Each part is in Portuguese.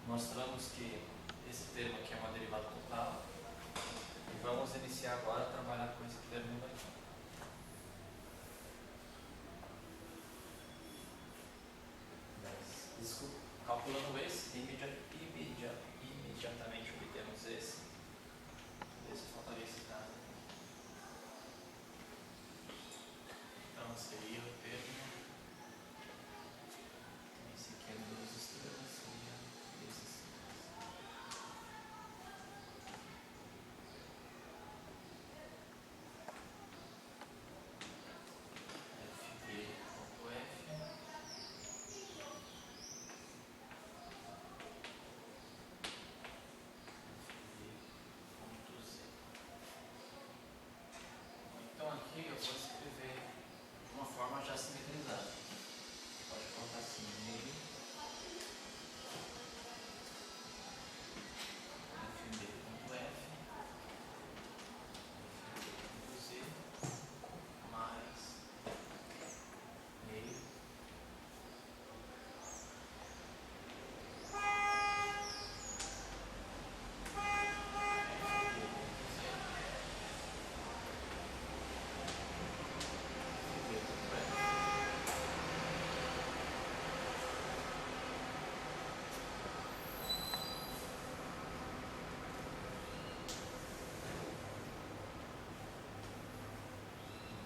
Mostramos que esse termo aqui é uma derivada total e vamos iniciar agora a trabalhar com esse termo aqui. Calculando esse, imediatamente obtemos esse. Esse faltaria esse caso. Então seria o termo. Esse aqui é 2 estrelas, seria esse estrelas. FD.F. Então aqui eu vou escrever de uma forma já simetrizada. Pode colocar assim, meio fb.f fb.z mais meio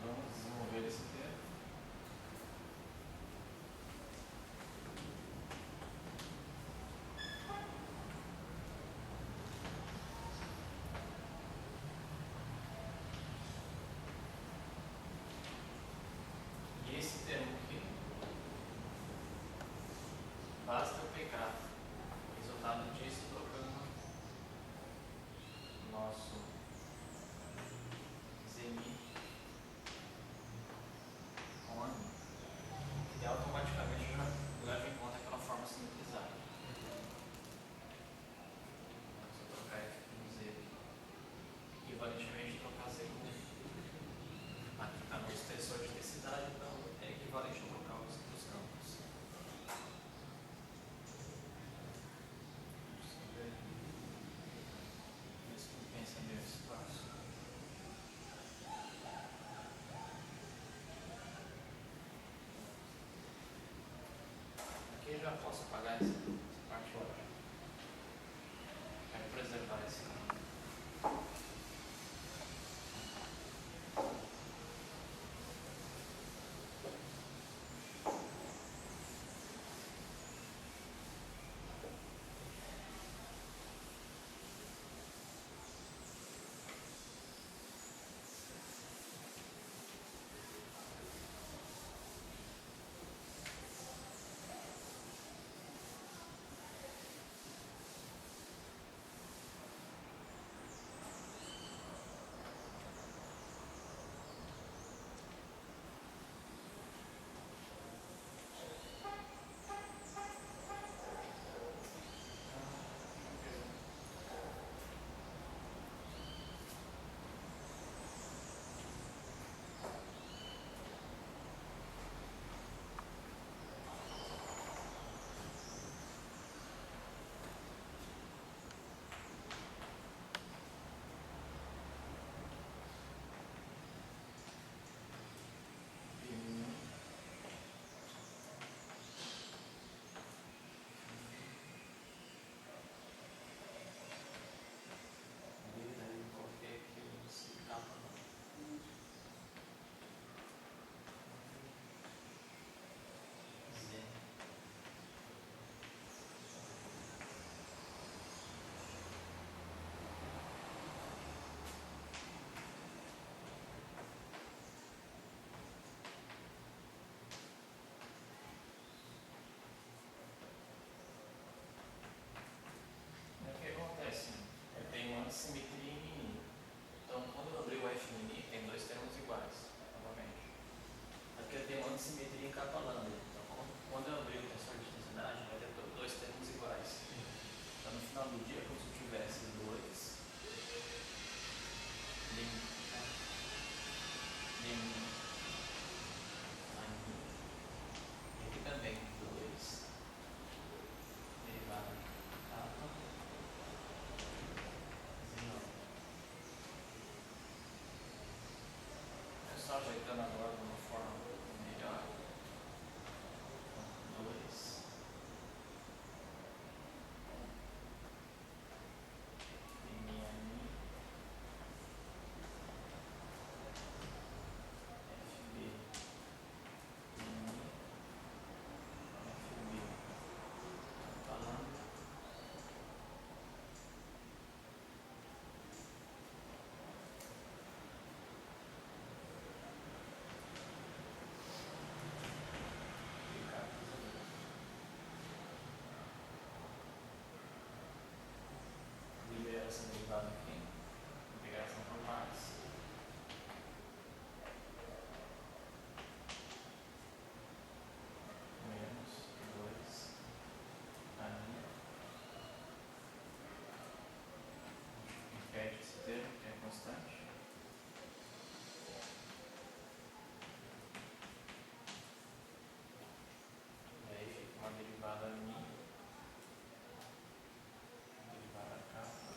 vamos desenvolver esse termo. E esse termo aqui, basta eu pegar o resultado disso trocando o nosso zemi com a mi. E automaticamente já leva em conta aquela forma simetrizada. Se eu trocar f com z, equivalentemente trocar z com z. Aqui está no extensor de densidade, então é equivalente a trocar os campos. Isso compensa meu espaço. Aqui eu já posso apagar essa parte fora. Quero preservar esse caminho. derivada Mi, derivada kappa,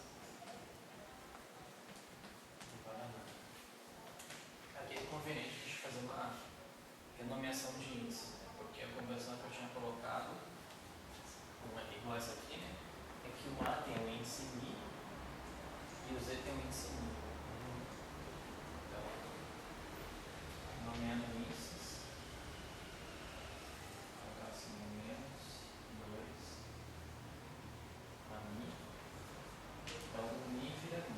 derivada nada. Aqui é conveniente a gente fazer uma renomeação de índice, né? Porque a convenção que eu tinha colocado, igual essa aqui, né? É que o A tem o índice Mi e o Z tem o índice Mi. Então, nomeando índices, colocar assim, menos 2 a Mi. Então, o Mi vira Mi.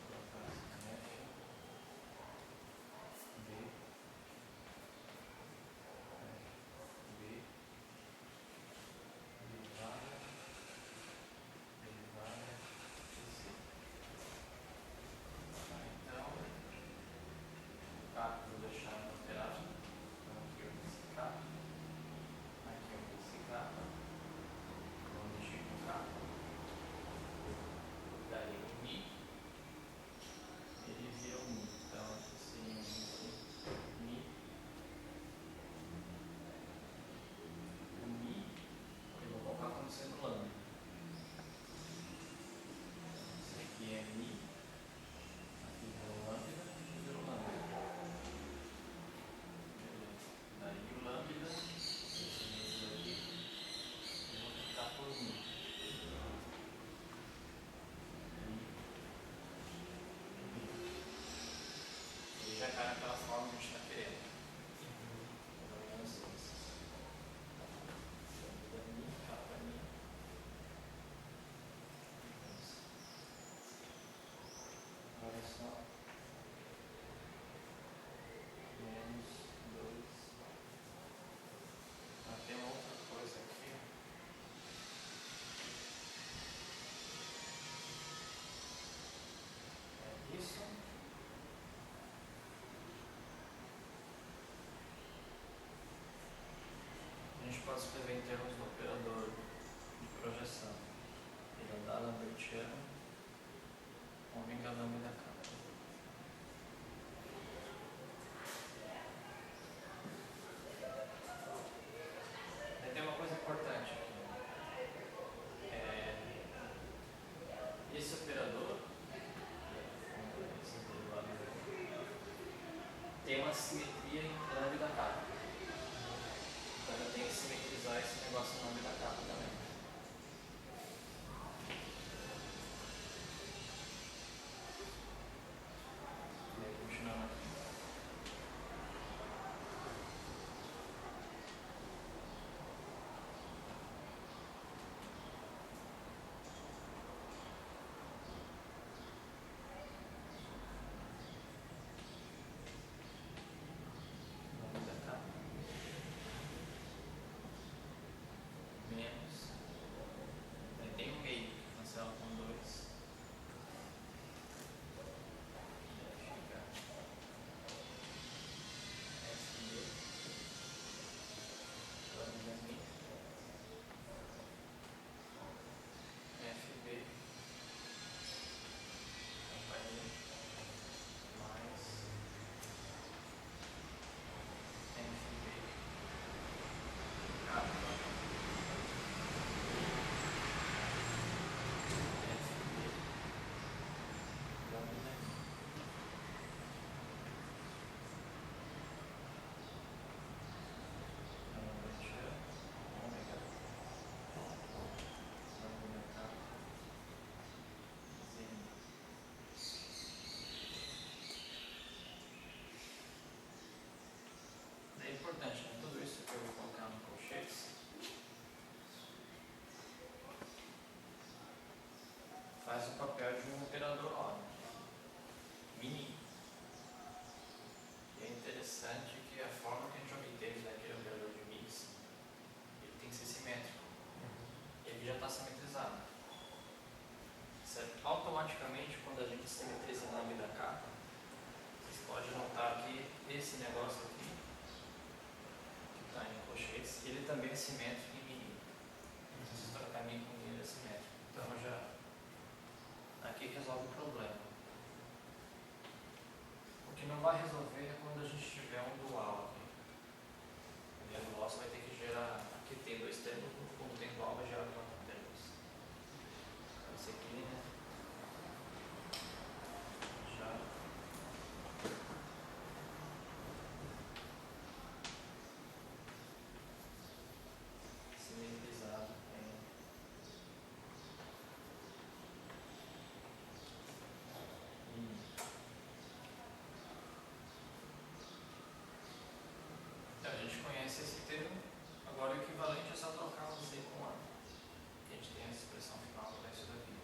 Colocar assim, F, B, F, B, derivada de C. Então, K vou deixar alterado. Então, aqui eu vou esse K, aqui eu vou esse K, vou mexer com K. Daí o Mi, ele vira o Mi. Então, aqui seria um índice Mi. O Mi, eu vou colocar como sendo lambda. Esse aqui é Mi, aqui virou lambda e virou lambda. Beleza. Daí o lambda, esse índice aqui, eu vou trocar por Mi. Ele já cai naquela forma que a gente está querendo. Pelo menos isso. Lambda Mi, kappa Mi. Olha só. Menos 2. Ah, tem uma outra coisa aqui. É isso. A gente pode escrever em termos do operador de projeção. Ele é da Lambertiano, ômega lambda kappa. Aí tem uma coisa importante aqui. Esse operador, esse derivado, tem uma simetria em lambda kappa. Então eu tenho que simetrizar esse negócio em lambda kappa também. E aí, continuando aqui. Lambda kappa menos. Aí tem o meio, cancela com 2. E aí fica FB, lambda Mi, FB, kappa Mi, mais FB, kappa, FB, lambda Mi. Lambertiano, ômega, lambda kappa, Z. É importante, né? Tudo isso que eu vou colocar no colchetes faz o papel de um operador OR, mini. E é interessante que a forma que a gente obteve daquele operador de mix, ele tem que ser simétrico. Ele já está simetrizado. Certo? Automaticamente, quando a gente simetriza na lambda kappa, vocês podem notar que esse negócio aqui, que está em colchetes, ele também é simétrico em mini. Se vocês trocar mini com mini, ele é simétrico. Então já aqui resolve o problema. O que que não vai resolver é quando a gente tiver um dual aqui. A dual você vai ter que gerar, aqui tem dois termos, quando tem dual vai gerar quatro termos. Esse aqui, né? Já simetrizado em então, a gente conhece esse termo, agora o equivalente é só trocar um Z com A. A gente tem essa expressão final para isso daqui.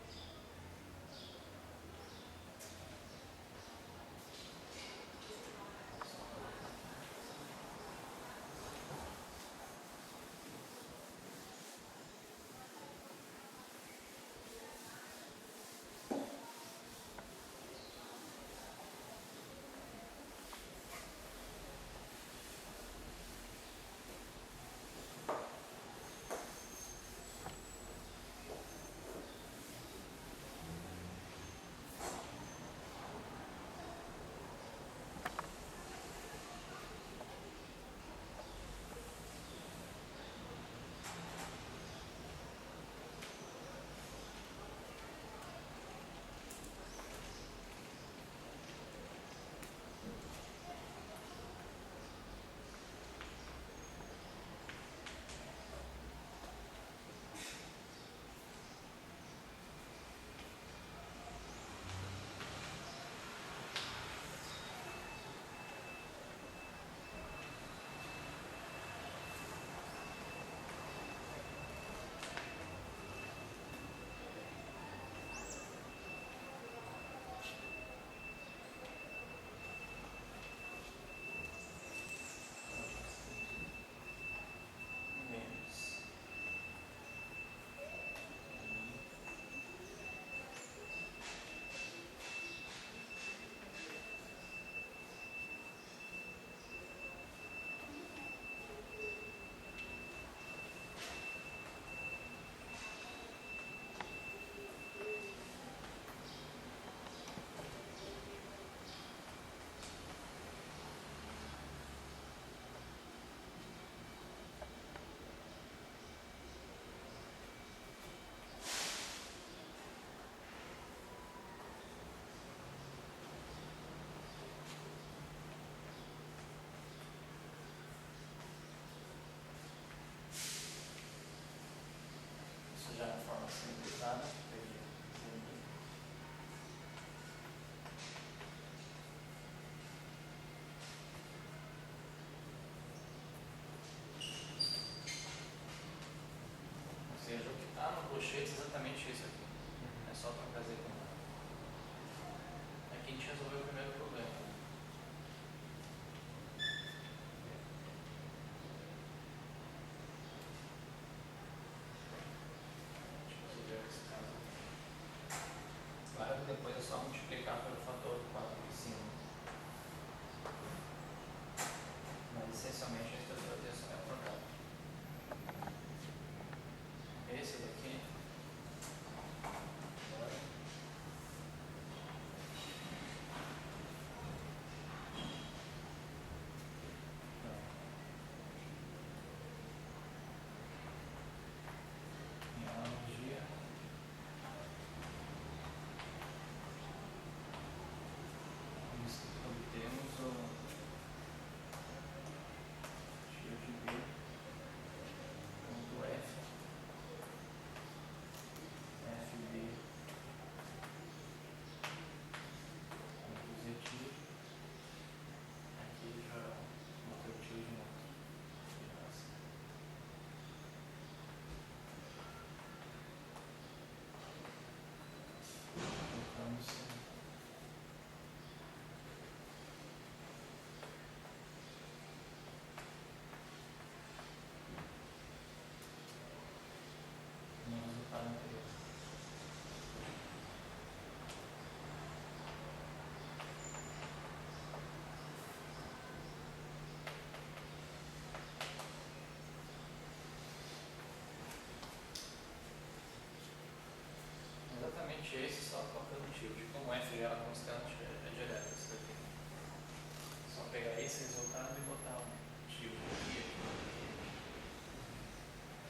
esse resultado e botar um tipo aqui.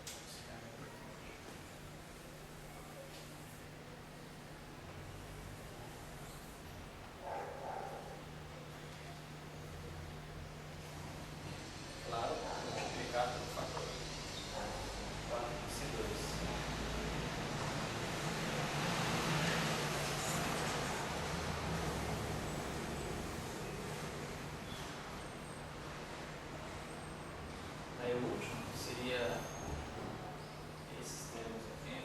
Esse cara é importante. Claro, multiplicar pelo fator 4x2. Aí o último seria esses termos aqui.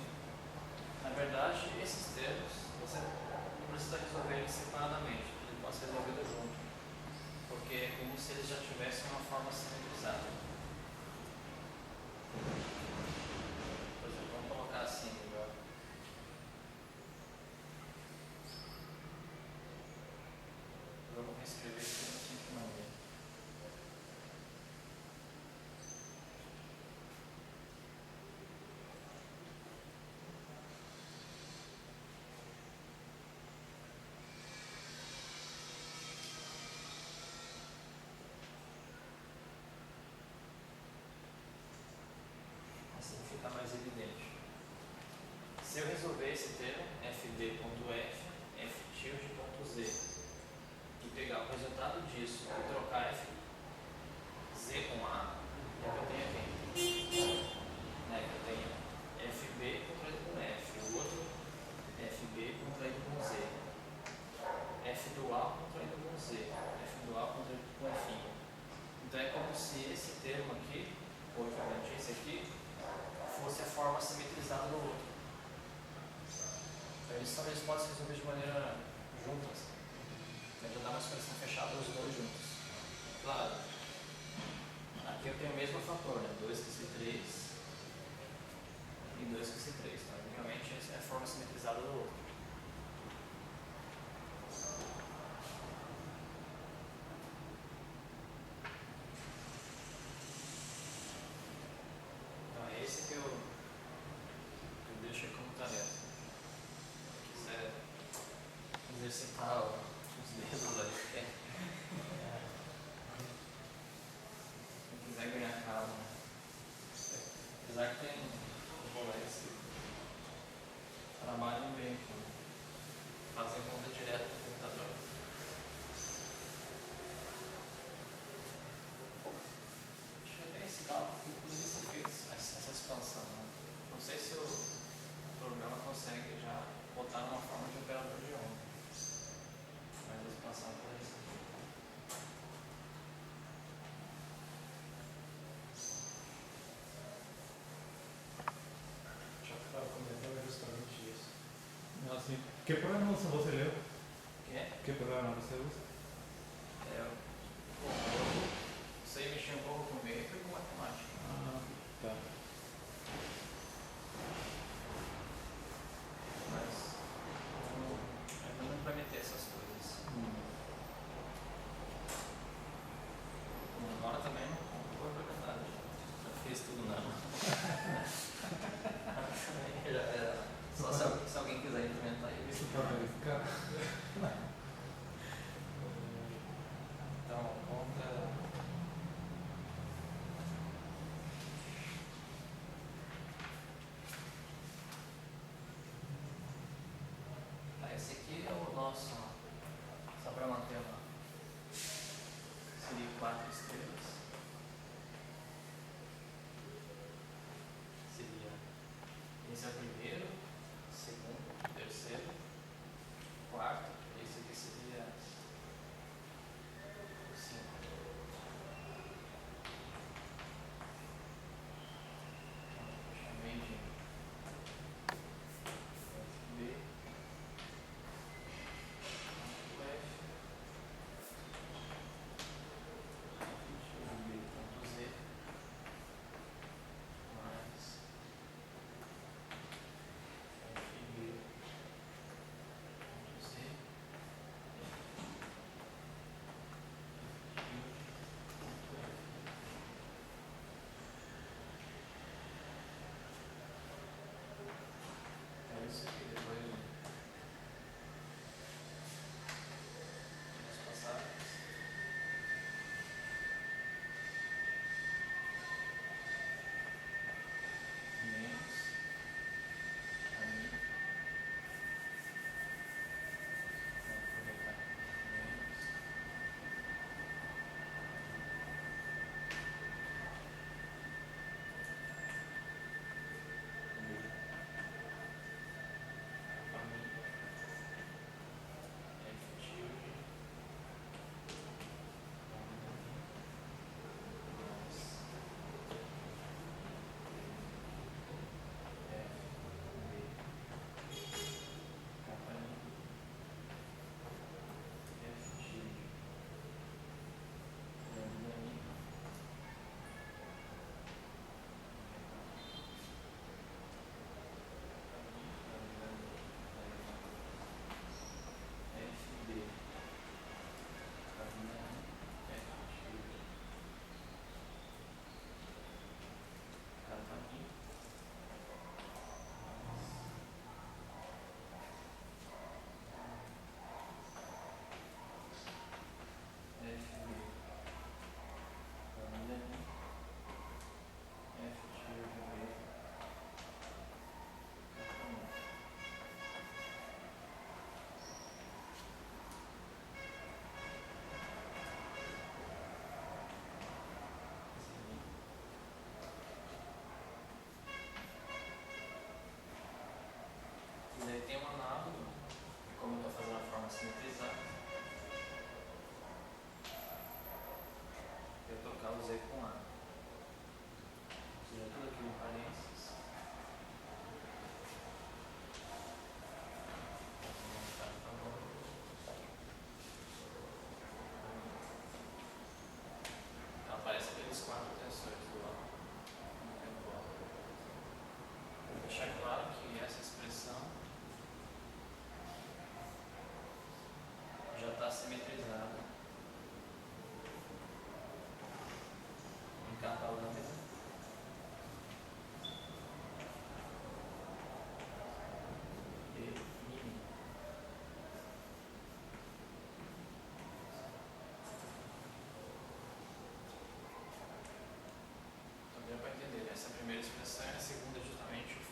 Na verdade, esses termos você não precisa resolver eles separadamente, ele pode ser resolvido junto, porque é como se eles já tivessem uma forma simetrizada. Por exemplo, vamos colocar assim melhor. Vamos reescrever isso da seguinte maneira. Assim fica mais evidente. Se eu resolver esse termo, fb.f, f'.z, e pegar o resultado disso e trocar z com a, é que eu tenho aqui. Né? Eu tenho fb contraído com f, o outro fb contraído com z, f do a contraído com z, f do a contraído com f'. Então é como se esse termo aqui, ou equivalente esse aqui, fosse a forma simetrizada do outro. Então eles talvez possam se resolver de maneira juntas. Então já dá uma expressão fechada os dois juntos. Claro, aqui eu tenho o mesmo fator, né? 2 que se 3 e 2 que se 3. Então, obviamente essa é a forma simetrizada do outro. Então é esse que eu deixo aqui como tarefa. Se quiser exercitar os dedos ali. Se quiser ganhar calma. Apesar que tem colegas que trabalham bem com fazer conta direto no computador. Acho que até esse cálculo que poderia ser feito essa expansão. Né? Não sei se o programa consegue já botar numa forma de operador de onda. Mas a expansão poderia ser feita. Já que estava comentando justamente isso. Assim, que programação você leu? Que programa você usa? eu sei mexer um pouco com meio e com matemática. Ah, tá. Mas ainda não implementei essas coisas. Agora também não vou implementar. Já fiz tudo não. Já era. Só se alguém quiser implementar isso. Isso para verificar?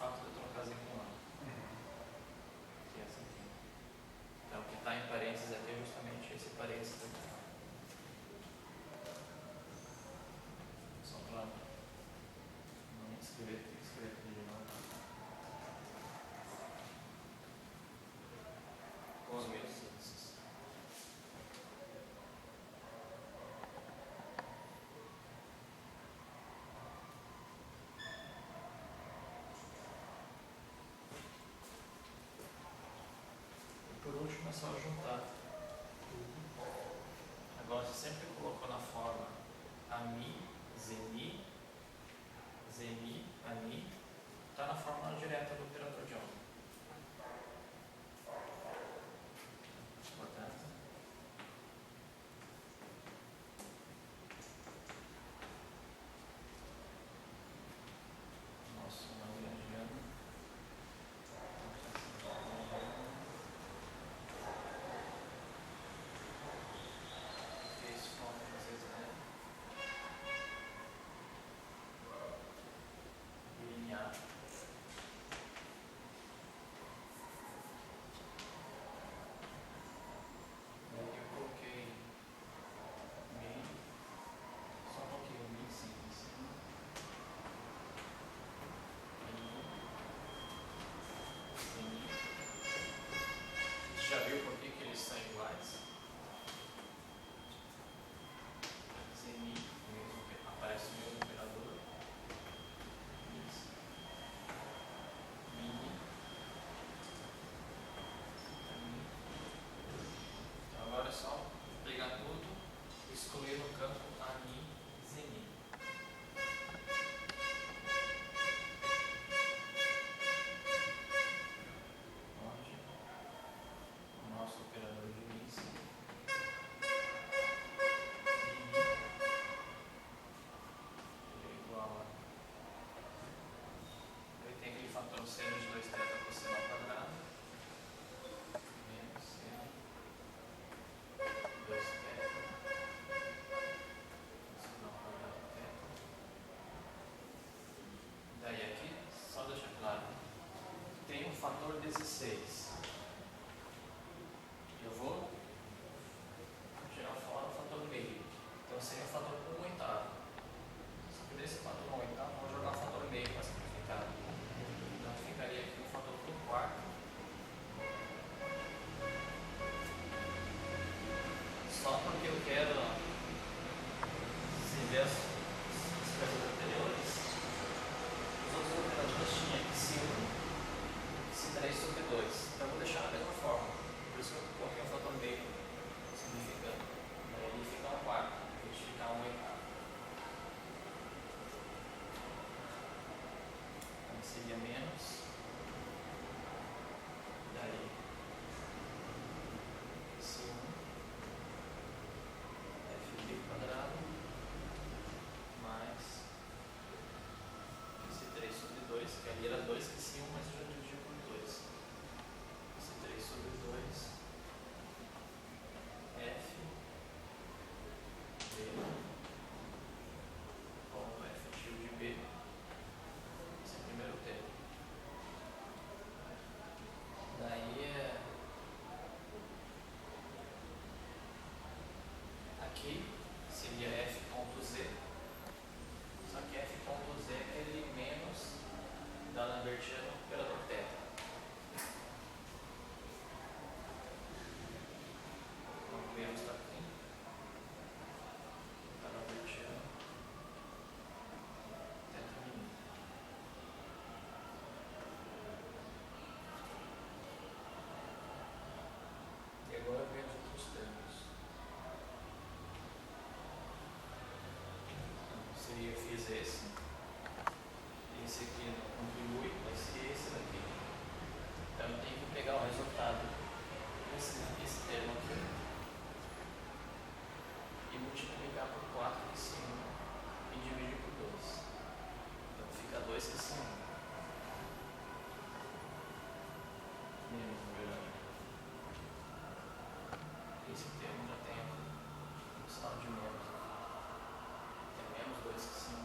fato de trocar Z com A. Que é essa aqui. Então, o que está em parênteses aqui é justamente esse parênteses aqui. Só para não escrever tudo de novo. Com os mesmos índices. E por último é só juntar. Agora você sempre colocou na forma AMI, ZENI, ZENI, ANI, está na fórmula direta do operador de onda. Portanto, nosso Lagrangiano fez forma de Z0 linear. E aqui eu coloquei meio, só coloquei o meio em cima. Você já viu por que eles são iguais? ZENI, aparece o mesmo operador. Isso. Mini. Então agora é só pegar tudo e excluir no campo ANI, ZENI. Onde o nosso operador de Mises é igual a. Ele tem aquele fator seno de 2 θ cosseno ao quadrado menos seno 2 θ cosseno ao quadrado θ. Daí aqui, só deixar claro, tem um fator 16. Eu vou tirar fora o fator meio. Então seria o fator 1/8. Só que desse fator 1/8, vou jogar o fator meio para simplificar. Então ficaria aqui o fator 1/4. Só porque eu quero se ver as expressões anteriores, os outros operadores tinham que se 1 se 3 sobre 2. Então eu vou deixar da mesma forma. Por isso que eu coloquei o fator meio simplificando. Daí ele fica 1/4, em vez de ficar 1/8. Então seria menos. Daí esse 1 f² mais esse 3 sobre 2, que ali era 2 que esse 1, mas eu já dividi por 2. Esse 3 sobre 2 f b ponto f tilde b. Esse é o primeiro termo. Daí aqui seria f ponto z. Só que f ponto z é aquele menos da Lambertiana no operador θ. Então o menos está aqui. Da Lambertiana θ menino. E agora vem os outros termos. Então, seria, eu fiz esse aqui não contribui, vai ser esse daqui. Então eu tenho que pegar o resultado desse termo aqui e multiplicar por 4 que esse 1 e dividir por 2. Então fica 2 que esse 1. Menos, na verdade. Esse termo já tem o sinal de menos. É menos 2 que esse 1.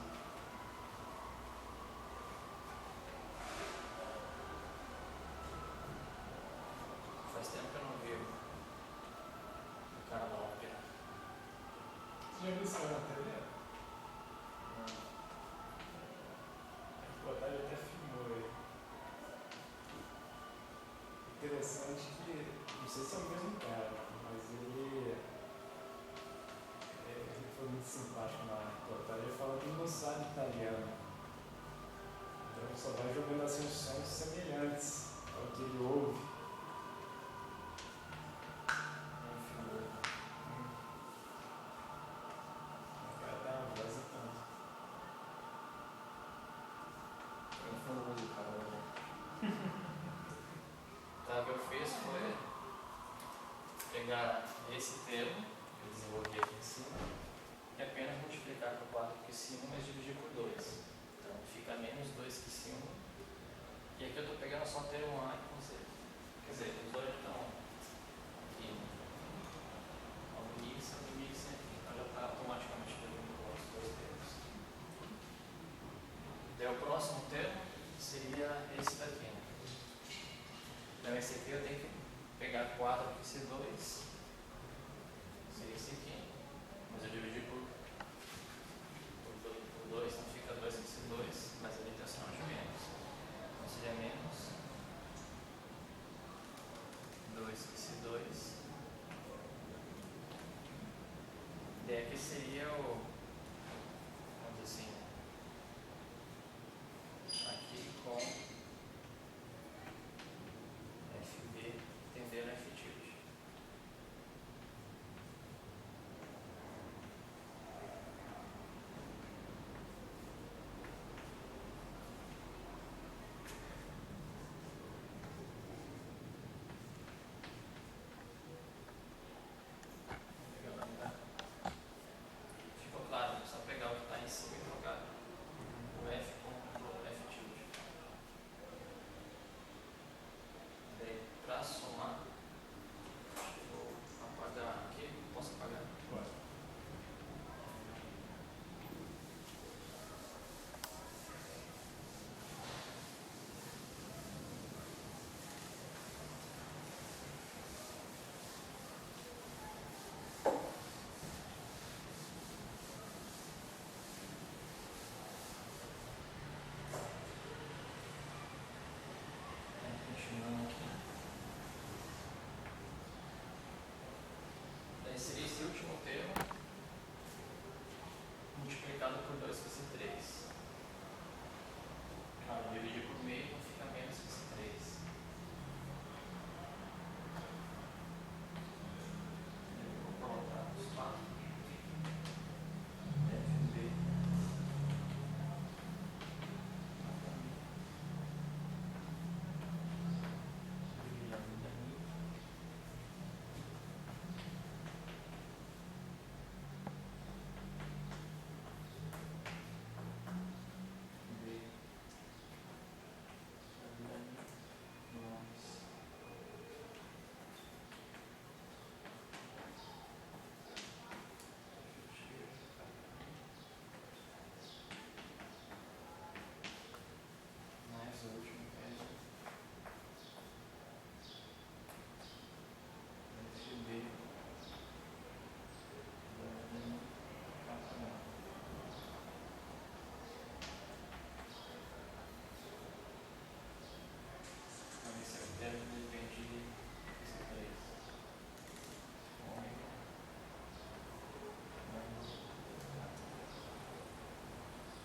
pegar esse termo, que eu desenvolvi aqui em cima, e apenas multiplicar por 4 que se 1, mas dividir por 2. Então fica menos 2 que se 1. E aqui eu estou pegando só o termo A e com Z. Quer dizer, os dois estão aqui ao início aqui. Então já está automaticamente dividindo os dois termos. Daí o próximo termo seria esse daqui. Então esse aqui eu tenho que pegar 4 aqui se 2. Seria esse aqui. Mas eu dividi por 2, então fica 2 aqui se 2. Mas ali tem o sinal de menos. Então seria menos 2 aqui se 2. E aqui seria o, vamos dizer assim, aqui com FB tendendo a F tilde. Ficou claro, é só pegar o que está em cima e trocar o F com o F tilde. Daí, para somar, acho que vou apagar aqui. Posso apagar? Pode. Continuando aqui. Daí seria esse último termo multiplicado por 2 que se 3. Claro, dividir por meio não fica menos que se 3. Eu vou colocar os 4. FB. Mais o último termo. FB. Esse é o termo que depende desse 3.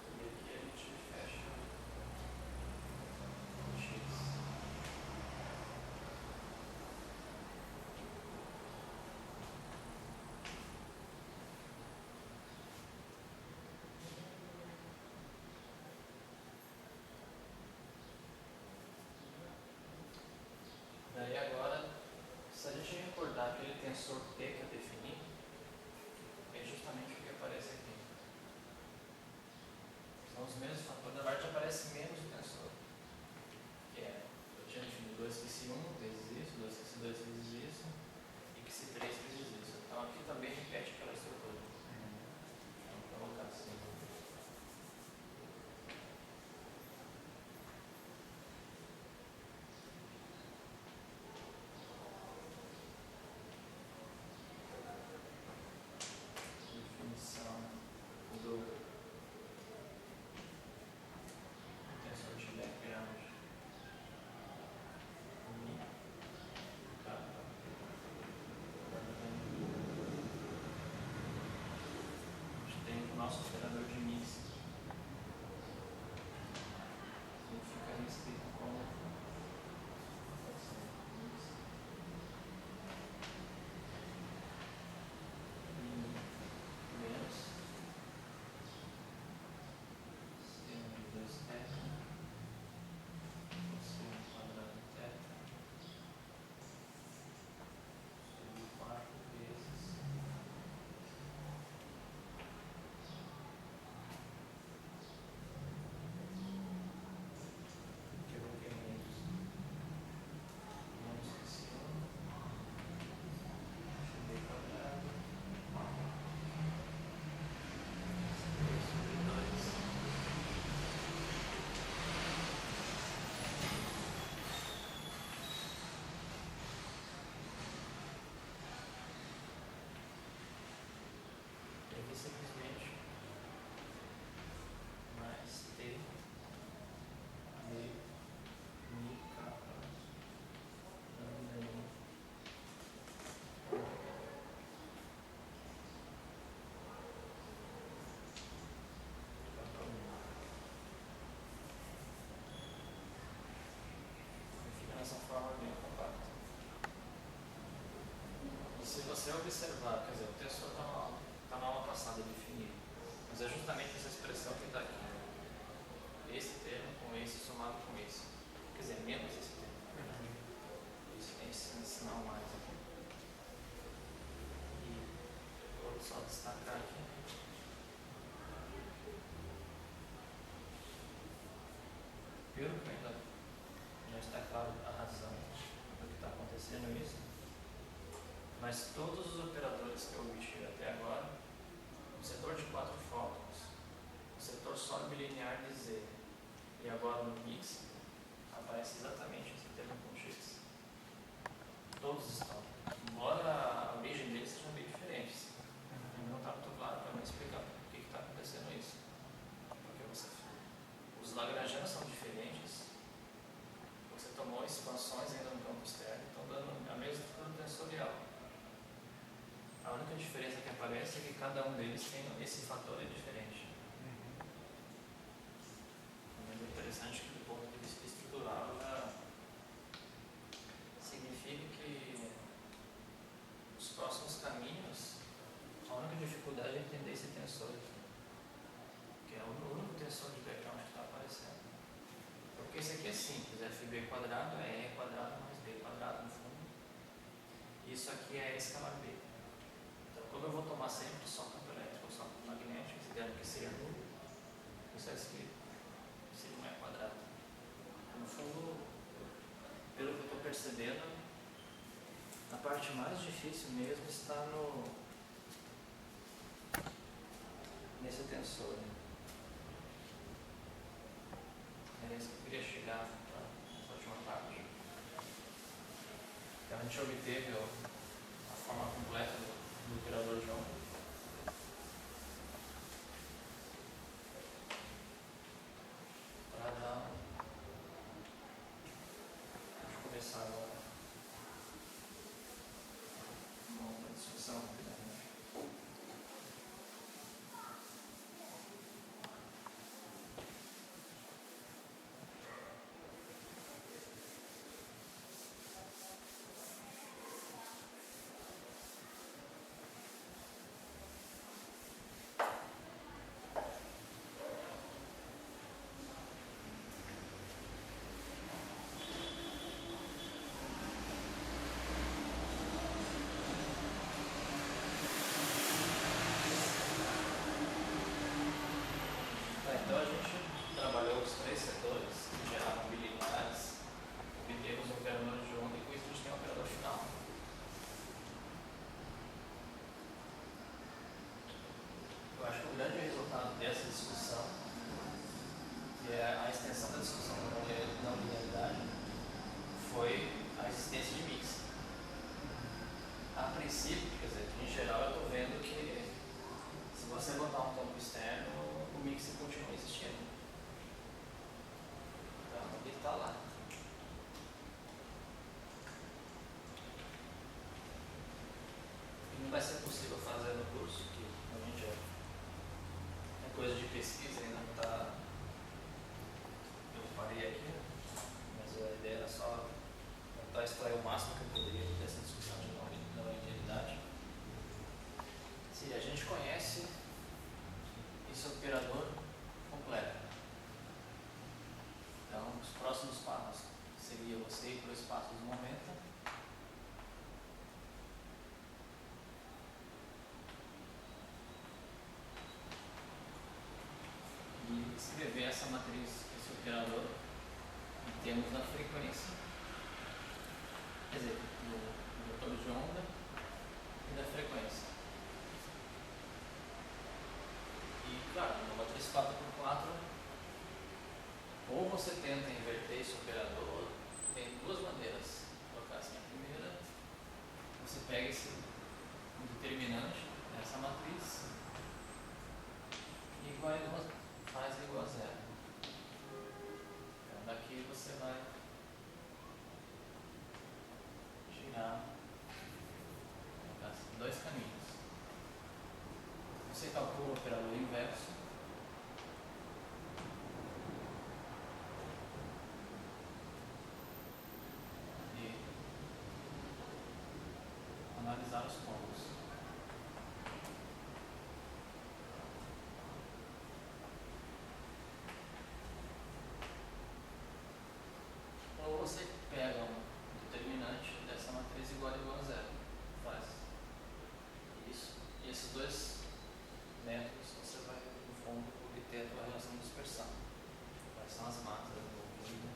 E aqui a gente fecha o X. Daí agora, se a gente recordar aquele tensor T que eu defini, é justamente o que aparece aqui. São os mesmos fatores, na verdade aparece menos o tensor. Que é, eu tinha definido 2 que se 1 vezes isso, 2 que se 2 vezes isso, e que se 3 vezes isso. Então aqui também repete aquela estrutura. Então vou colocar assim. Definição do tensor de background. Tá. você observar, quer dizer, o tensor está na aula passada definido, mas é justamente essa expressão que está aqui. Esse termo com esse somado com esse. Quer dizer, menos esse termo, na verdade. Isso tem esse sinal mais aqui. E vou só destacar aqui. Pelo que ainda não está claro a razão do que está acontecendo isso, mas todos os operadores que eu obtive até agora, o setor de 4 fótons, o setor sólido linear de Z, e agora no mix, aparece exatamente esse termo com X. Todos estão. Embora a origem deles sejam bem diferentes. Não está muito claro para mim explicar por que está acontecendo isso. Porque os lagrangianos são diferentes. Você tomou expansões ainda no campo externo, estão dando a mesma estrutura tensorial. A única diferença que aparece é que cada um deles tem esse fator é diferente. Mas é interessante que do ponto de vista estrutural já significa que os próximos caminhos, a única dificuldade é entender esse tensor aqui, que é o único tensor de background que está aparecendo. Porque esse aqui é simples, FB quadrado é E quadrado mais B quadrado no fundo. Isso aqui é E escalar B. Então, como eu vou tomar sempre só campo elétrico ou só campo magnético, esse termo que seria nulo, isso é escrito. Seria um E quadrado. No fundo, pelo que eu estou percebendo, a parte mais difícil mesmo está nesse tensor. É isso que eu queria chegar nessa última parte. Então a gente obteve a forma completa do operador de onda. Para dar. Deixa eu começar agora uma discussão rapidamente. Então a gente trabalhou os 3 setores que geravam bilineares, obtemos operadores de onda e com isso a gente tem um operador final. Eu acho que o grande resultado dessa discussão, que é a extensão da discussão da não linearidade, foi a existência de mix. A princípio, quer dizer, em geral eu estou vendo que se você botar um campo externo, o mix continua existindo. Então ele está lá. E não vai ser possível fazer no curso, que realmente é coisa de pesquisa, ainda não está. Eu parei aqui, mas a ideia era só tentar extrair o máximo que eu poderia dessa discussão de não linearidade. Se a gente conhece esse operador completo. Então, os próximos passos seria você ir para o espaço do momento. E escrever essa matriz, esse operador, em termos da frequência. Quer dizer, do vetor de onda e da frequência. E, claro, no matriz 4x4, ou você tenta inverter esse operador, tem duas maneiras de colocar assim. A primeira, você pega esse determinante, essa matriz, e faz igual a zero. Então, daqui você vai girar, colocar assim, 2 caminhos. Você calcula o operador inverso. E analisar os pontos. dispersão. Quais são as massas envolvidas?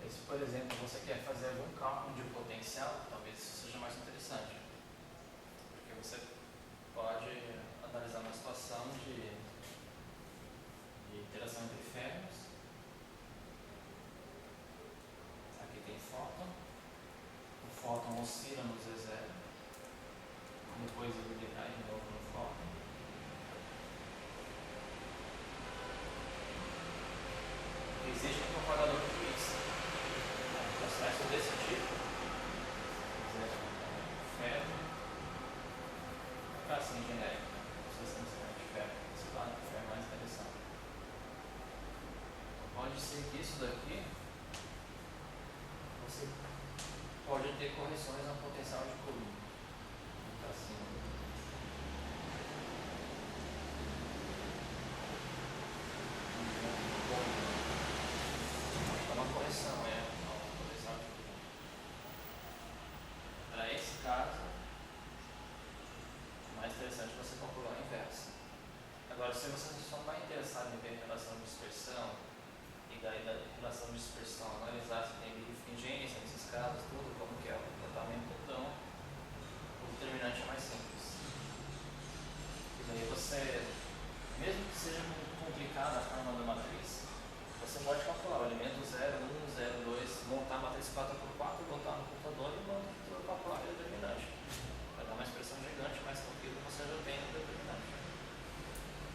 Se, por exemplo, você quer fazer algum cálculo de potencial, talvez isso seja mais interessante. Porque você pode analisar uma situação de interação entre férmions. Aqui tem fóton. O fóton oscila no Z0. Depois ele decai de novo no fóton. Existe um propagador de X. Um processo desse tipo. Ferro. Assim, genérico. Não sei se necessariamente ferro. Esse lado que ferro é mais interessante. Pode ser que isso daqui você pode ter correções ao potencial de Coulomb. Então, assim, é uma correção, ao potencial de Coulomb. Para esse caso, é mais interessante você calcular a inversa. Agora, se você só está interessado em ver a relação de dispersão, e daí da relação de dispersão analisar se tem birefringência nesses casos, tudo, como que é o comportamento, então o determinante é mais simples. E daí você, mesmo que seja complicada a forma da matriz, você pode calcular o elemento 0, 1, 0, 2, montar a matriz 4x4, botar no computador e calcular o determinante. Vai dar uma expressão gigante, mais tranquilo, você já tem o determinante.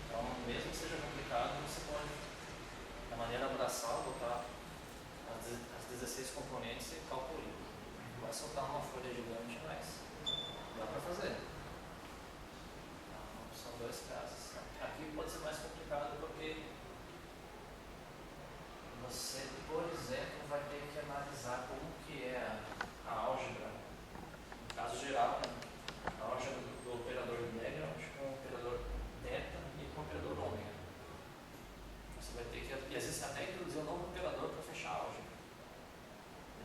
Então, mesmo que seja complicado, você pode, da maneira braçal, botar as 16 componentes e calcular. Vai soltar uma folha gigante, mas dá para fazer. Então, são dois casos. Aqui pode ser mais complicado porque você, por exemplo, vai ter que analisar como que é a álgebra, no caso geral, né? A álgebra do operador de Lagrange com o operador θ e com o operador ômega. Você vai ter que, e às vezes até introduzir um novo operador para fechar a álgebra.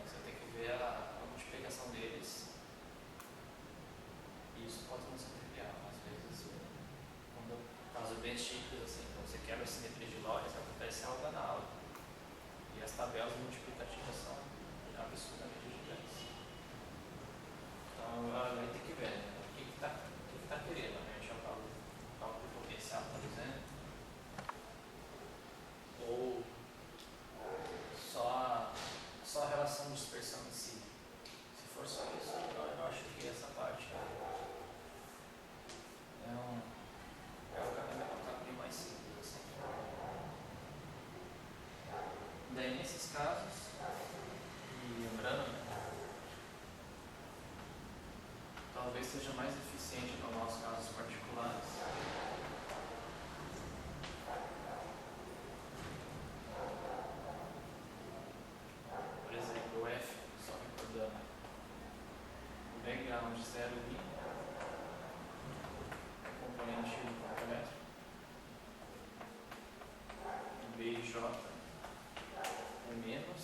Você vai ter que ver a multiplicação deles. E isso pode não ser trivial. Às vezes, quando casos bem simples, assim, quando você quebra a simetria de Lorentz, acontece algo na aula. E as tabelas multiplicativas são absurdamente gigantes. Então, vai ter que ver, né? O que está querendo, né? A gente já fala do cálculo potencial, por exemplo. Ou só a relação de dispersão em si. Se for só isso, eu acho que essa parte é o caminho mais simples. Assim. Daí, nesses casos, e lembrando, talvez seja mais eficiente para os nossos casos particulares. Por exemplo, o F, só recordando, o background 0,1 é componente do campo elétrico, o B e J é menos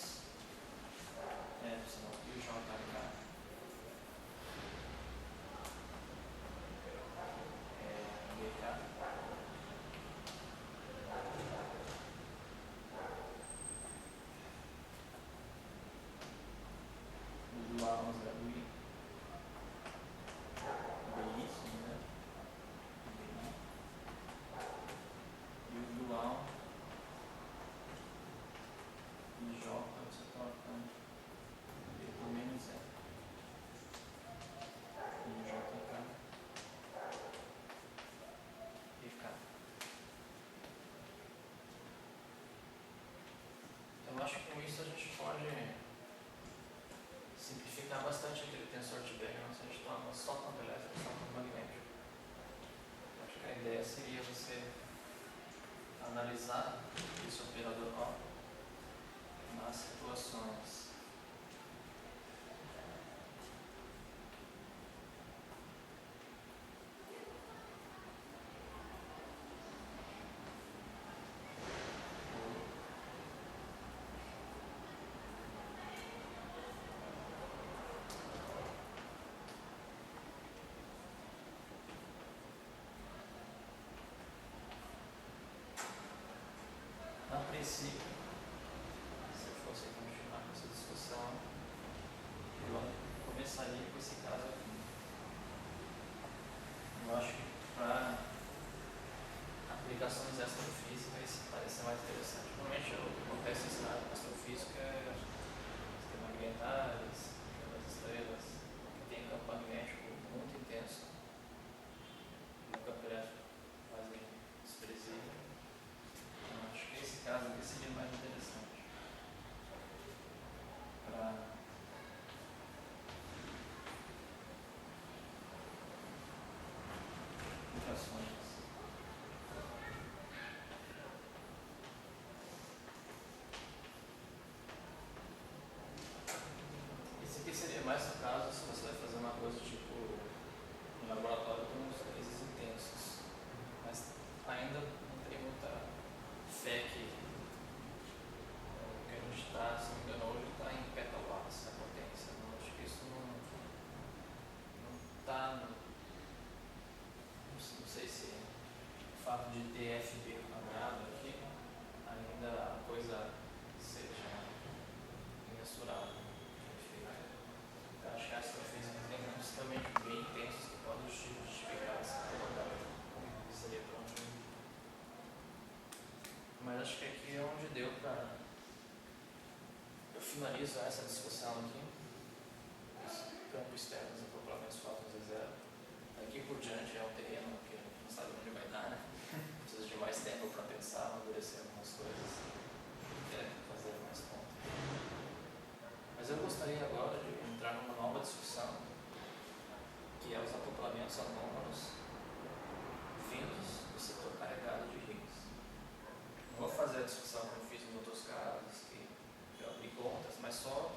epsilon e o J é K. BK. Do A vamos ver do I. BI, né? BI. E o dual e J você troca B por menos E. E JK. E K. Então, eu acho que com isso a gente pode simplificar bastante aquele tensor de Background se a gente toma só campo elétrico e só campo magnético. Eu acho que a ideia seria você analisar esse operador O nas situações princípio, se eu fosse continuar com essa discussão, eu começaria com esse caso aqui. Eu acho que para aplicações astrofísicas isso parece ser mais interessante. Normalmente o que acontece em cenário astrofísico é sistemas magnetários, as estrelas que tem campo magnético muito intenso, e o campo elétrico quase desprezível. Então, acho que esse caso aqui seria mais interessante para aplicações. Esse aqui seria mais o caso se você vai fazer uma coisa tipo no laboratório com os gases intensos, mas ainda não tem muita fé que o que a gente está, se não me engano, hoje está em petawatts a potência. Não, acho que isso não está, não sei se o fato de ter FB quadrado aqui ainda a coisa seja imensurável. Eu acho que a astrofísica tem campos extremamente bem intensos que podem justificar essa probabilidade. Seria pronto. Mas acho que aqui é onde deu para. Eu finalizo essa discussão aqui. Os campos externos e acoplamentos fótons é zero. Daqui por diante é um terreno que a gente não sabe onde vai dar, né? Precisa de mais tempo para pensar, amadurecer algumas coisas. Fazer mais conta. Mas eu gostaria agora de entrar numa nova discussão, que é os acoplamentos anômalos vindos do setor carregado de Higgs. Não vou fazer a discussão que eu fiz em outros casos, que eu abri contas, mas só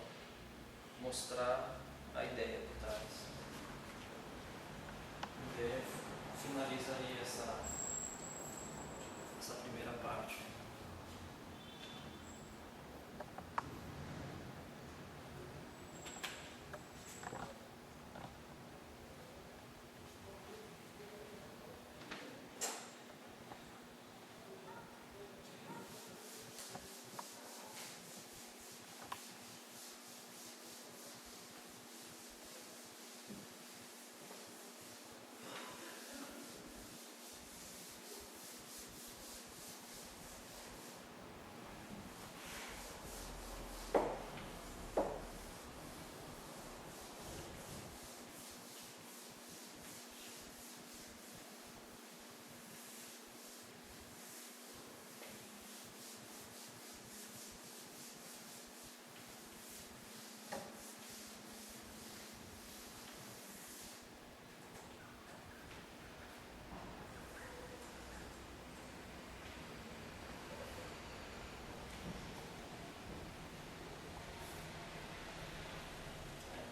mostrar a ideia por trás. A ideia finalizaria essa primeira parte.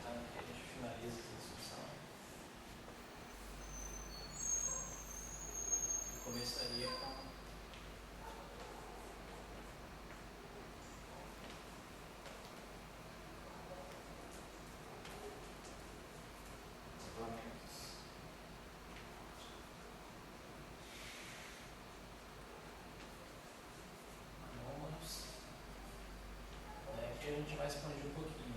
Então, aqui a gente finaliza essa discussão. Eu começaria com acoplamentos anômalos. Aqui a gente vai expandir um pouquinho.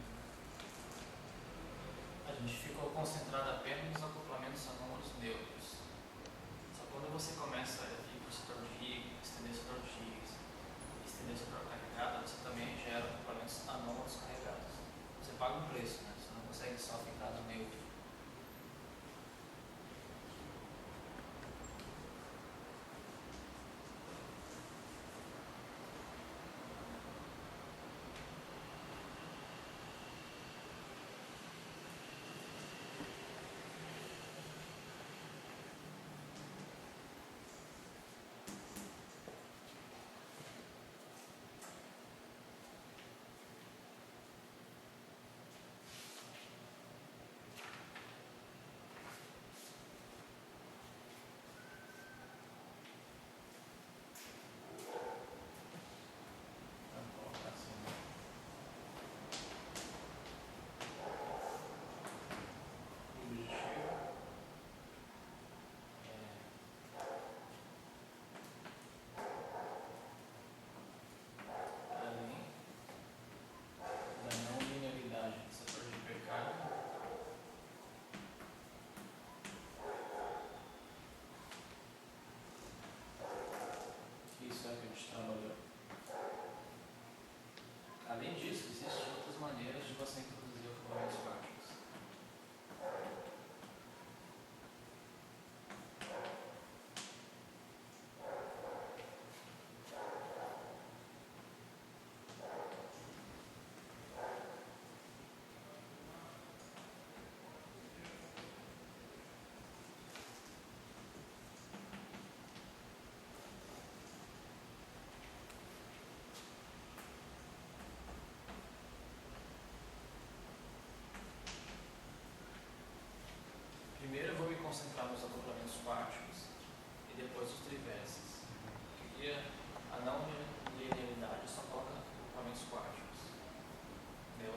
A gente ficou concentrado apenas nos acoplamentos anômalos neutros. Só quando você começa a ir para o setor de Higgs, estender o setor de Higgs, estender o setor carregado, você também gera acoplamentos anômalos carregados. Você paga um preço, né? Você não consegue só ficar no neutro.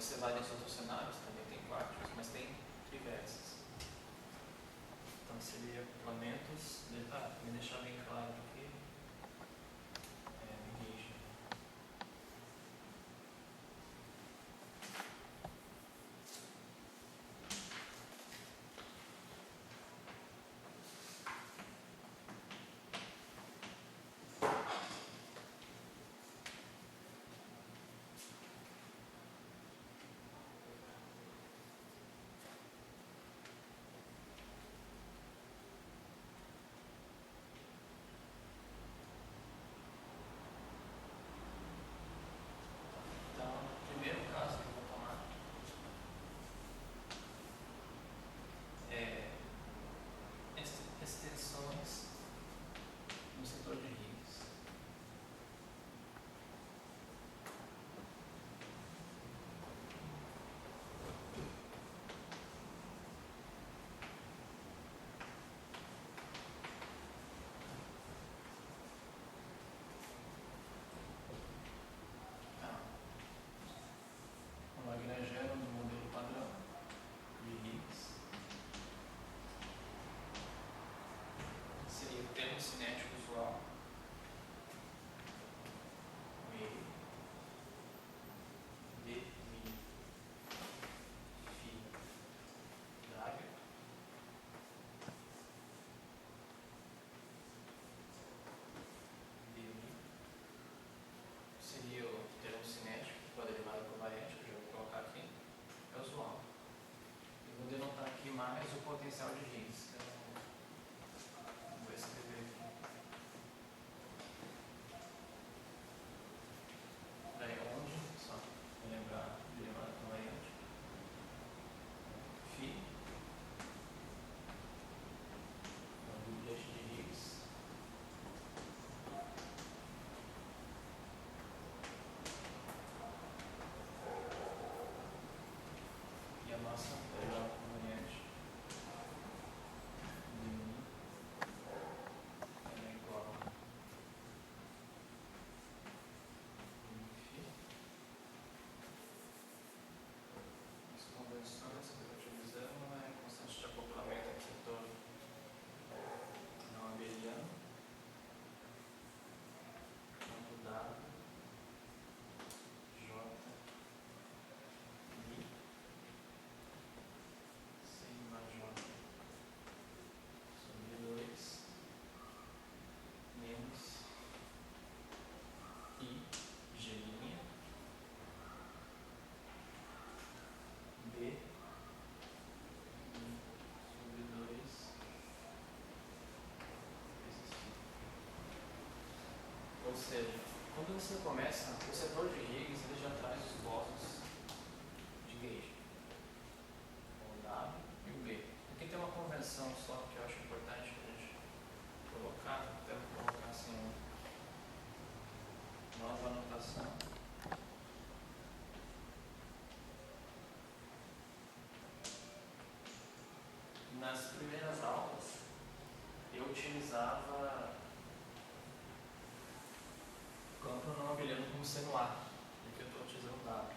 você vai nesses outros cenários, também tem quádruplos, mas tem trivértices. Então seria acoplamentos, me deixar bem claro aqui, engagement. Então, o primeiro caso que eu vou tomar é extensões no setor de Higgs. Tá. O Lagrangiano do modelo padrão de Higgs seria o termo cinético usual meio d mi φ W d mi seria o termo cinético com a derivada covariante, que eu já vou colocar aqui, é usual. Eu vou denotar aqui mais o potencial de Higgs. Então, vou escrever aqui. Daí onde, só para lembrar de derivada covariante, φ, a dúvida de Higgs, e a nossa derivada covariante de mi é igual a φ. As convenções que eu utilizamos é constante de acoplamento em setor não abeliano, ponto dado, J, I, sigma J sobre 2 menos I, G', B, I sobre 2 vezes φ. Ou seja, quando você começa, o setor de Higgs ele já traz os bósons de gauge, o W e o B. Aqui tem uma convenção só que eu acho importante a gente colocar, até vou colocar assim uma nova anotação. Nas primeiras aulas eu utilizava campo não abeliano como sendo A, porque eu estou utilizando W.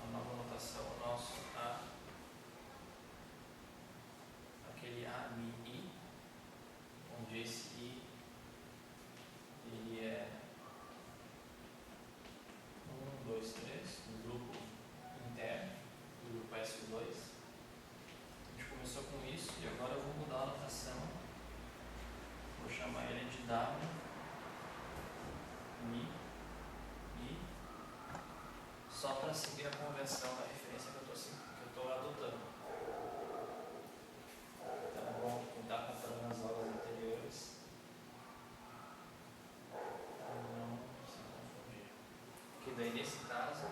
A nova anotação nosso A, aquele A, Mi, I, onde esse I ele é 1, 2, 3, do grupo interno, do grupo S2. A gente começou com isso e agora eu vou mudar a anotação. Vou chamar ele de W, Mi, I, só para seguir a convenção da referência que eu estou adotando. Então é bom tentar comparando as aulas anteriores para não se confundir. Porque daí nesse caso,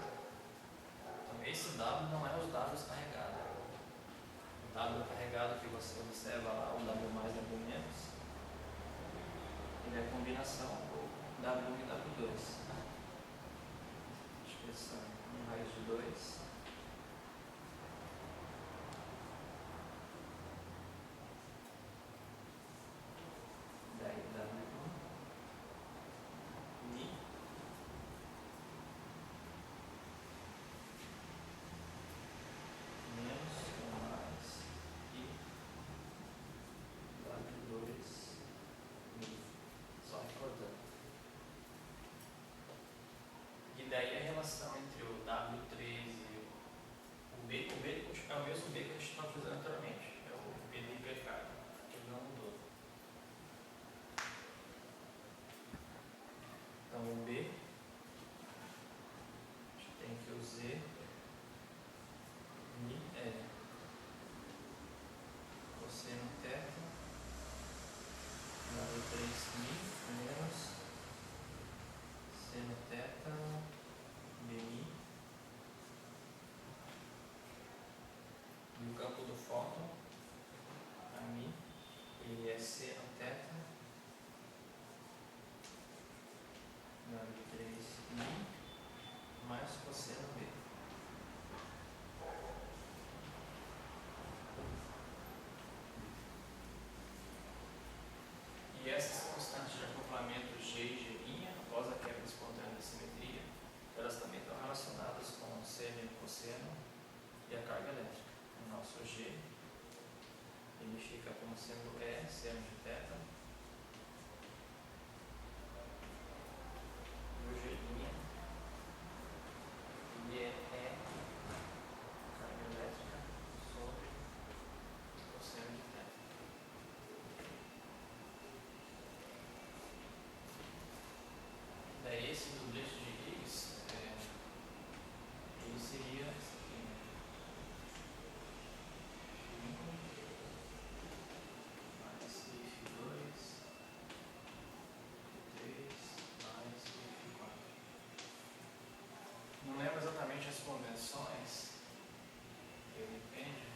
então esse W não é os Ws carregados. O W carregado que você observa lá, o W mais e W menos, ele é a combinação do W1 e W2. Expressão 1 raiz de 2 daí W1 Mi daí a relação entre o W13 e o B é o mesmo B que a gente estava fazendo anteriormente, é o B de hipercarga, que ele não mudou. Então o B, a gente tem que o Z, Mi, cosseno θ, W3Mi menos seno θ, BI, e o campo do fóton, a Mi, ele é seno θ, W3Mi, mais cosseno B. E essas constantes de acoplamento G e G', após a quebra espontânea da simetria, elas também estão relacionadas com o seno e o cosseno e a carga elétrica. O nosso G, ele fica como sendo E, seno de θ, e o G', ele é E, carga elétrica, sobre cosseno de θ. Daí esse dublete de Higgs, ele seria esse aqui, né? 1 mais if2, if3 mais if4. Não lembro exatamente as convenções que ele depende,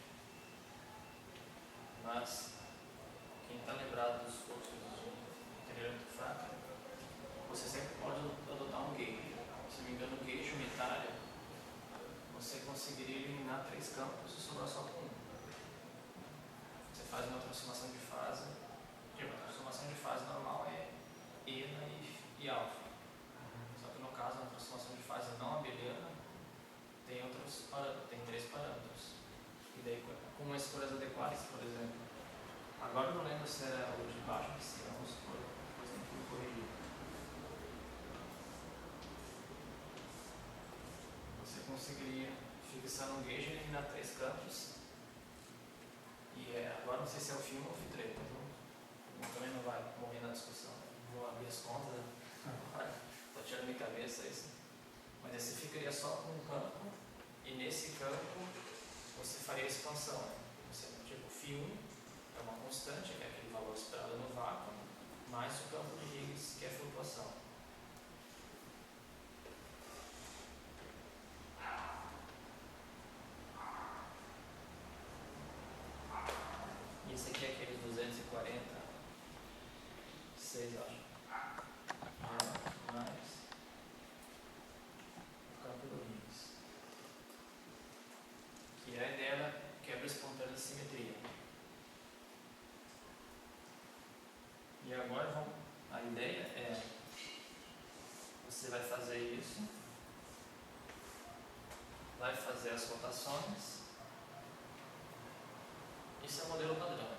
mas quem está lembrado dos cursos de teoria eletrofrágil, você sempre pode adotar um gauge. Se não me engano, o gauge unitário, você conseguiria eliminar 3 campos e sobrar só com 1. Você faz uma transformação de fase, a transformação de fase normal é ENA e alfa. Só que no caso, a transformação de fase não abeliana tem 3 parâmetros. E daí, com escolhas adequadas, por exemplo, agora eu não lembro se era o de baixo ou de cima, vamos supor, depois tem que me corrigir. Você conseguiria fixar um gauge e eliminar 3 campos. E agora não sei se é o fim ou o F3, mas também não vai morrer na discussão. Vou abrir as contas, estou tirando minha cabeça isso. Mas aí você ficaria só com um campo, e nesse campo você faria a expansão. Né? Você, tipo, Φ1 é uma constante, que é aquele valor esperado no vácuo, mais o campo de Higgs, que é a flutuação. E esse aqui é aqueles 246, acho. Mais o campo do Higgs. Que é a ideia da quebra espontânea de simetria. E agora a ideia é, você vai fazer isso, vai fazer as rotações. Isso é o modelo padrão.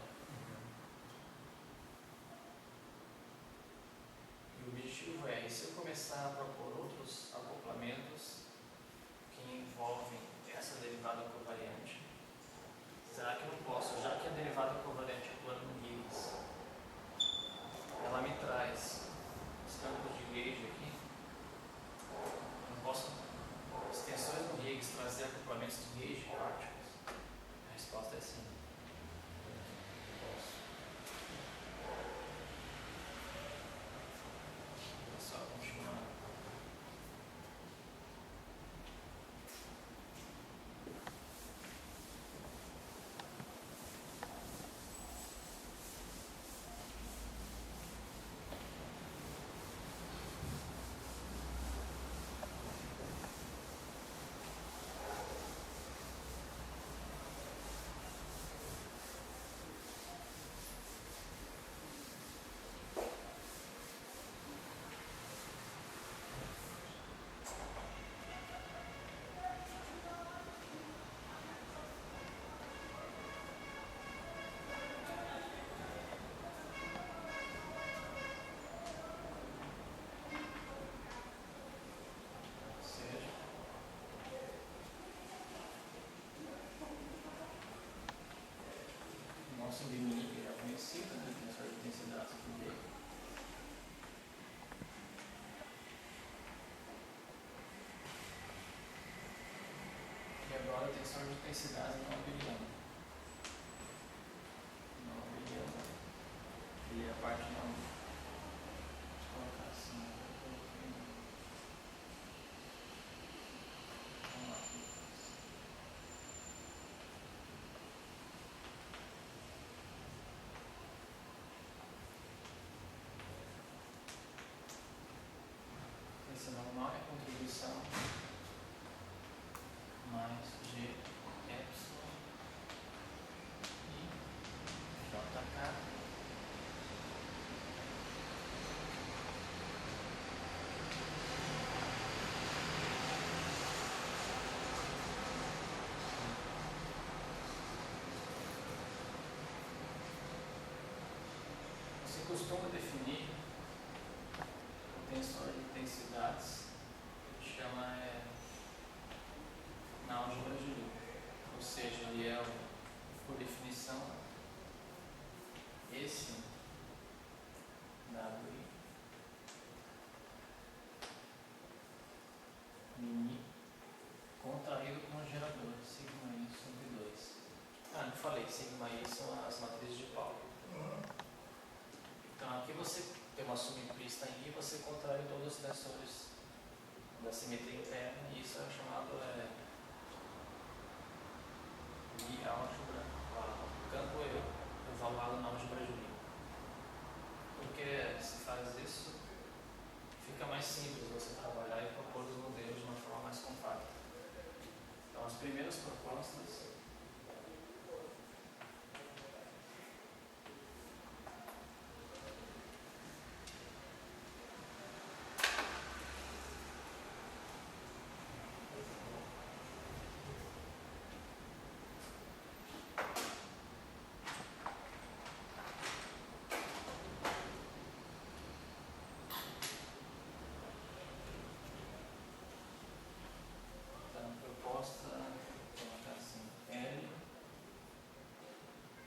E o objetivo é, e se eu começar a propor outros acoplamentos que envolvem essa derivada covariante, será que eu não posso, já que a derivada covariante atuando no Higgs, ela me traz os campos de gauge aqui, eu não posso, extensões do Higgs, trazer acoplamentos de gauge quânticos? A resposta é sim. tensão de mim, que é conhecida, né? Tensor de densidades aqui dele. E agora o tensor de densidades não abeliano. Não abeliano. Ele é a parte não. Vou colocar assim. Vamos lá. Esse normal é a contribuição mais G epsilon e JK. Você costuma definir o tensor de densidades, que chama na álgebra de Lie. Ou seja, ele é, por definição, esse WI mini contraído com o gerador, sigma I sobre 2. Ah, não falei, sigma I são as matrizes de Pauli. Então aqui você tem uma suma implícita em I, você contrai todos os tensores da simetria interna, e isso é chamado I álgebra, o campo evaluado na álgebra de Lie. Porque se faz isso, fica mais simples você trabalhar e propor os modelos de uma forma mais compacta. Então as primeiras propostas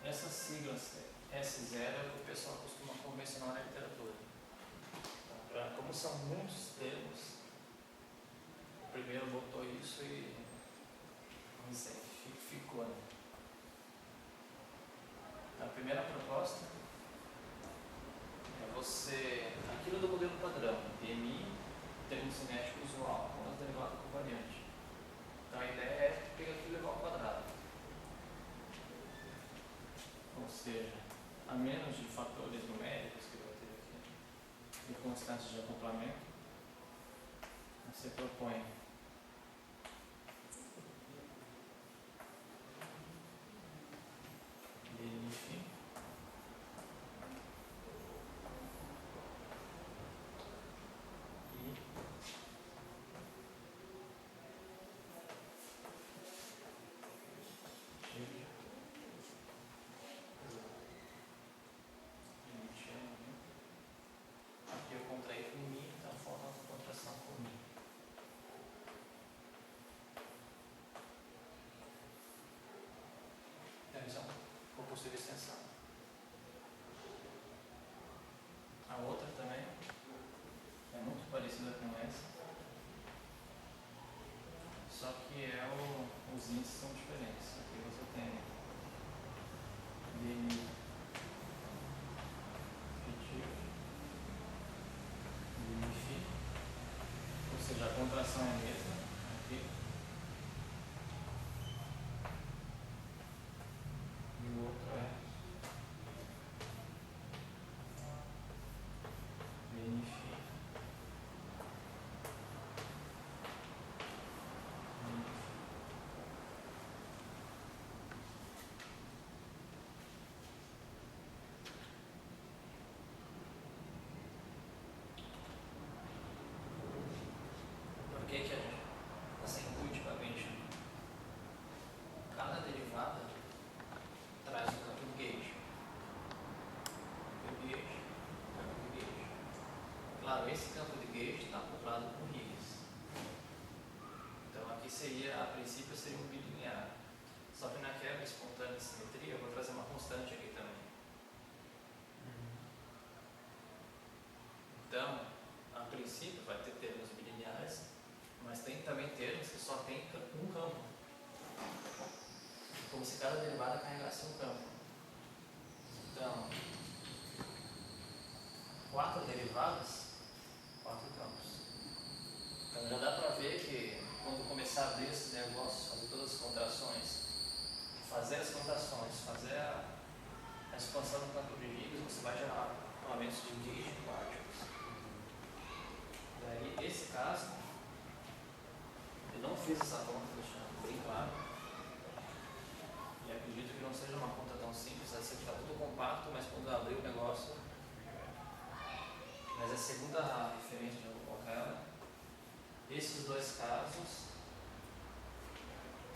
essas siglas S0 é o que o pessoal costuma convencionar na literatura. Então, como são muitos termos, o primeiro botou isso e não sei, ficou. Né? A primeira proposta é você, aquilo do modelo padrão, DMI, termo cinético usual, com as derivadas covariante. Então a ideia é pegar aquilo e levar ao quadrado. Ou seja, a menos de fatores numéricos que vai ter aqui, e constantes de acoplamento, você propõe DNF e aqui eu contraí com mim, então falta uma contração com mim. Então isso é uma possível extensão. A outra também é muito parecida com essa, só que os índices são diferentes. Aqui você tem DNI fictivo, DNI, ou seja, a contração é a mesma aqui. E o outro é DNI. Por que a gente, assim, intuitivamente, cada derivada traz um campo de gauge. Campo de gauge, campo de gauge. Claro, esse campo de gauge está acoplado com Higgs. Então aqui seria, a princípio, seria um bilinear. Só que na quebra espontânea de simetria, eu vou trazer uma constante aqui também. se cada derivada carregasse um campo. Então, 4 derivadas, 4 campos. Então já dá para ver que quando começar a abrir esses negócios, fazer todas as contrações, fazer as contrações, fazer a expansão do campo de Higgs, você vai gerar acopulamentos de dígito quânticos. Daí, esse caso, eu não fiz essa conta, deixando bem claro. E acredito que não seja uma conta tão simples, assim que está tudo compacto, mas quando eu abrir o negócio. Mas a segunda referência que eu vou colocar ela, esses dois casos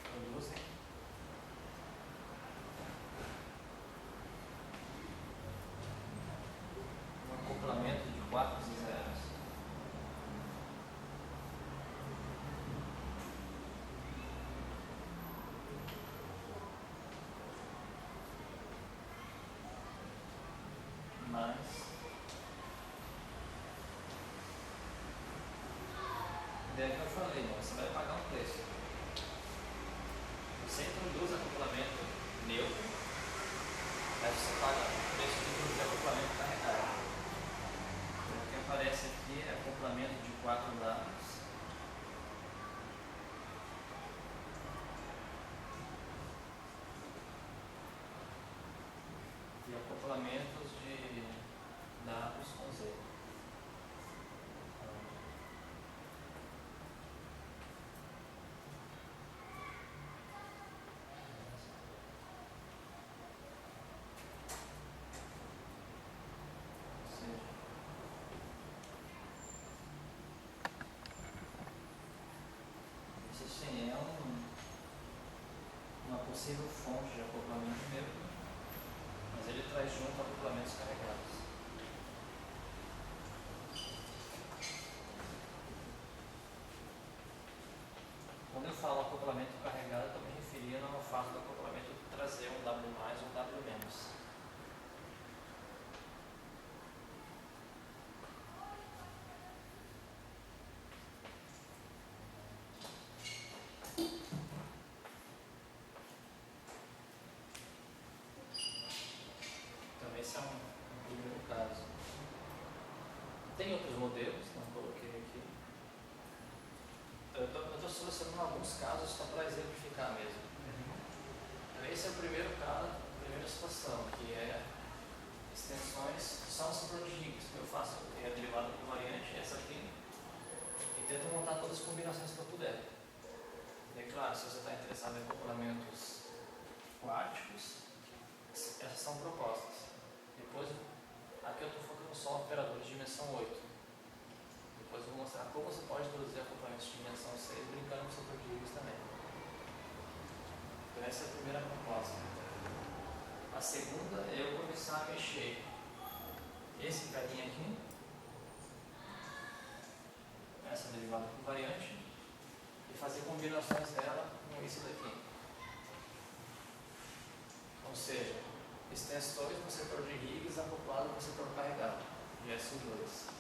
produzem um acoplamento de 4 zeros. Mais ideia que eu falei, né? Você vai pagar um preço. Você introduz acoplamento neutro, aí você paga o preço de introduzir acoplamento carregado. O que aparece aqui é acoplamento de 4 lados. E acoplamentos de dados com Z. Isso sim é uma possível fonte de acoplamento neutro, mas ele traz junto acoplamentos carregados. Quando eu falo acoplamento carregado, eu estou me referindo ao fato do acoplamento trazer um W mais ou um W menos. Então esse é um primeiro caso. Tem outros modelos, não coloquei aqui. Eu estou selecionando alguns casos só para exemplificar mesmo. Então esse é o primeiro caso, a primeira situação, que é extensões só no setor de Higgs. Eu faço a derivada por variante, essa aqui, e tento montar todas as combinações que eu puder. E é claro, se você está interessado em acoplamentos quânticos, essas são propostas. Depois, aqui eu estou focando só em operadores de dimensão 8. Depois eu vou mostrar como você pode introduzir acoplamentos de dimensão 6 brincando com o setor de Higgs também. Então essa é a primeira proposta. A segunda é eu começar a mexer esse carinha aqui, essa derivada por variante, e fazer combinações dela com isso daqui. Ou seja, extensões no setor de Higgs acoplado com o setor carregado, de SU2.